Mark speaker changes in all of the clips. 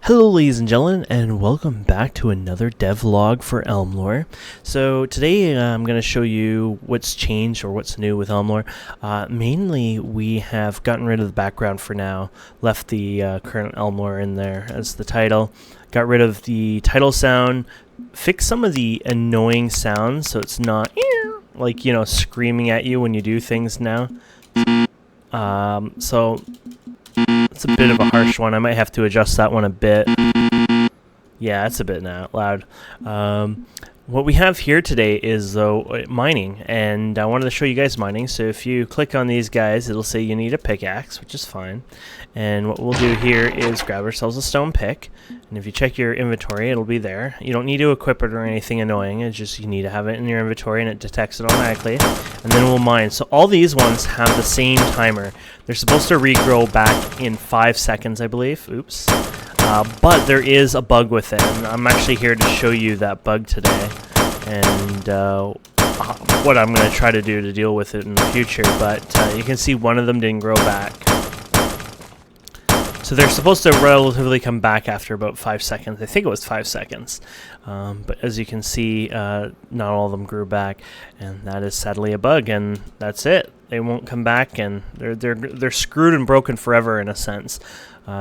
Speaker 1: Hello ladies and gentlemen, and welcome back to another devlog for Elmlor. So today I'm going to show you what's changed or what's new with Elmlor. Mainly we have gotten rid of the background for now, left the current Elmlor in there as the title, got rid of the title sound, fixed some of the annoying sounds so it's not like, you know, screaming at you when you do things now. So it's a bit of a harsh one. I might have to adjust that one a bit. Yeah, it's a bit loud. What we have here today is, though, mining, and I wanted to show you guys mining. So if you click on these guys, it'll say you need a pickaxe, which is fine. And what we'll do here is grab ourselves a stone pick, and if you check your inventory, it'll be there. You don't need to equip it or anything annoying. It's just you need to have it in your inventory, and it detects it automatically. And then we'll mine. So all these ones have the same timer. They're supposed to regrow back in 5 seconds, I believe. Oops. But there is a bug with it, and I'm actually here to show you that bug today, and what I'm going to try to do to deal with it in the future. But you can see one of them didn't grow back. So they're supposed to relatively come back after about 5 seconds. I think it was 5 seconds. But as you can see, not all of them grew back, and that is sadly a bug, and that's it. They won't come back, and they're screwed and broken forever in a sense.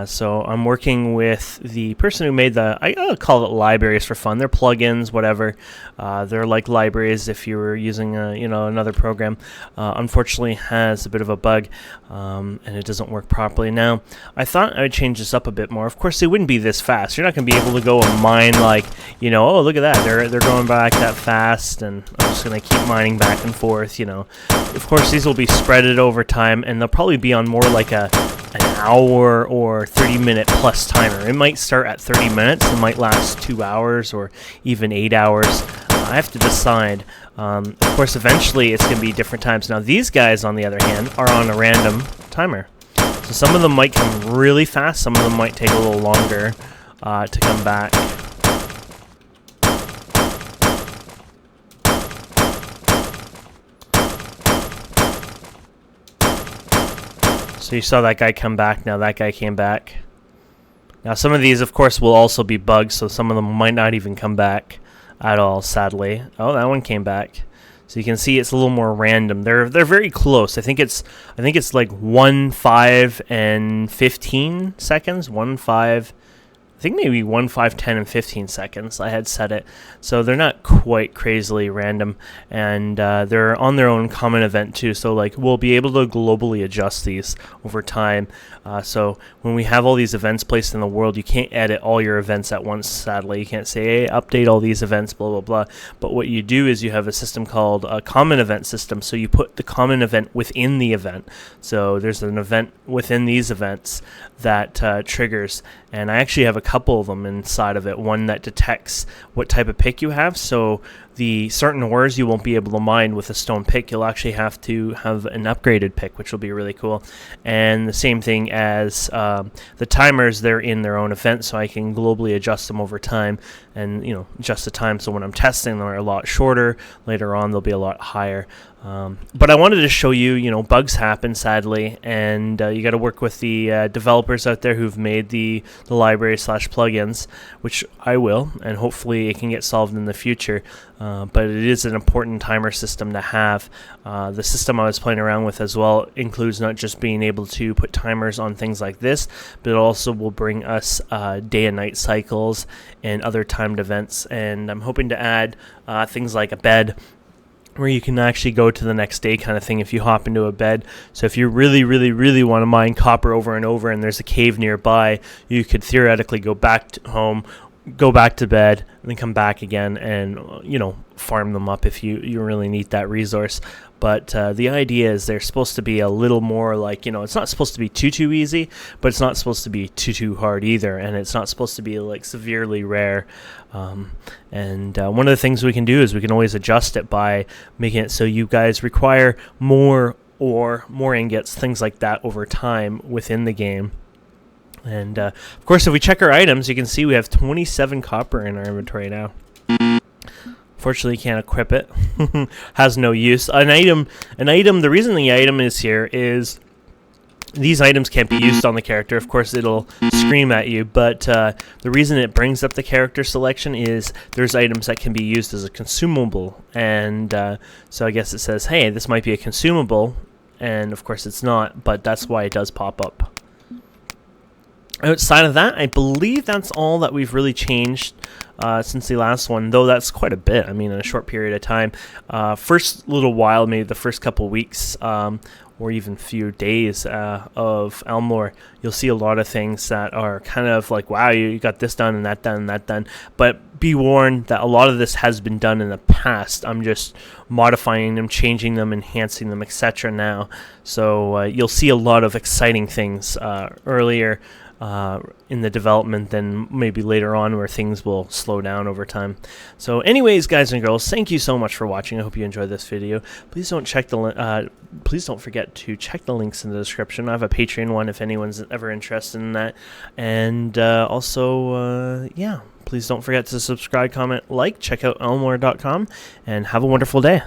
Speaker 1: So I'm working with the person who made the, I'll call it libraries for fun. They're plugins, whatever. They're like libraries if you were using another program. Unfortunately has a bit of a bug, and it doesn't work properly. Now, I thought I'd change this up a bit more. Of course, they wouldn't be this fast. You're not going to be able to go and mine like, oh, look at that. They're going back that fast, and I'm just going to keep mining back and forth, Of course, these will be spreaded over time, and they'll probably be on more like an hour or 30-minute plus timer. It might start at 30 minutes. It might last 2 hours or even 8 hours. I have to decide. Of course, eventually it's going to be different times. Now, these guys, on the other hand, are on a random timer. So some of them might come really fast. Some of them might take a little longer to come back. So you saw that guy come back. Now that guy came back. Now some of these, of course, will also be bugs, so some of them might not even come back at all, sadly. Oh, that one came back. So you can see it's a little more random. They're very close. I think it's like 1, 5, and 15 seconds. 1, 5. I think maybe 1, 5, 10, and 15 seconds I had set it. So they're not quite crazily random, and they're on their own common event too. So like we'll be able to globally adjust these over time. So when we have all these events placed in the world, you can't edit all your events at once, sadly. You can't say, hey, update all these events, blah, blah, blah. But what you do is you have a system called a common event system. So you put the common event within the event. So there's an event within these events that triggers, and I actually have a couple of them inside of it. One that detects what type of pick you have, so the certain ores you won't be able to mine with a stone pick. You'll actually have to have an upgraded pick, which will be really cool. And the same thing as the timers, they're in their own event, so I can globally adjust them over time and adjust the time. So when I'm testing them, they're a lot shorter. Later on, they'll be a lot higher. But I wanted to show you, bugs happen, sadly, and you got to work with the developers out there who've made the library/plugins, which I will, and hopefully it can get solved in the future. But it is an important timer system to have. The system I was playing around with as well includes not just being able to put timers on things like this, but it also will bring us day and night cycles and other timed events. And I'm hoping to add things like a bed, where you can actually go to the next day kind of thing if you hop into a bed. So if you really, really, really want to mine copper over and over and there's a cave nearby, you could theoretically go back to home, go back to bed, and then come back again and, farm them up if you really need that resource. But the idea is they're supposed to be a little more like, it's not supposed to be too easy, but it's not supposed to be too hard either, and it's not supposed to be like severely rare. And one of the things we can do is we can always adjust it by making it so you guys require more ore, more ingots, things like that over time within the game. And of course, if we check our items, you can see we have 27 copper in our inventory now. Fortunately, you can't equip it. Has no use. An item. The reason the item is here is these items can't be used on the character. Of course, it'll scream at you, but the reason it brings up the character selection is there's items that can be used as a consumable, and so I guess it says, hey, this might be a consumable, and of course it's not, but that's why it does pop up. Outside of that, I believe that's all that we've really changed since the last one, though that's quite a bit. I mean, in a short period of time. First little while, maybe the first couple weeks, or even few days of Elmlor, you'll see a lot of things that are kind of like, wow, you got this done and that done and that done. But be warned that a lot of this has been done in the past. I'm just modifying them, changing them, enhancing them, etc. now. So you'll see a lot of exciting things earlier in the development than maybe later on, where things will slow down over time. So anyways, guys and girls, thank you so much for watching. I hope you enjoyed this video. Please don't forget to check the links in the description. I have a Patreon one if anyone's ever interested in that. And also, yeah, please don't forget to subscribe, comment, like, check out elmlor.com, and have a wonderful day.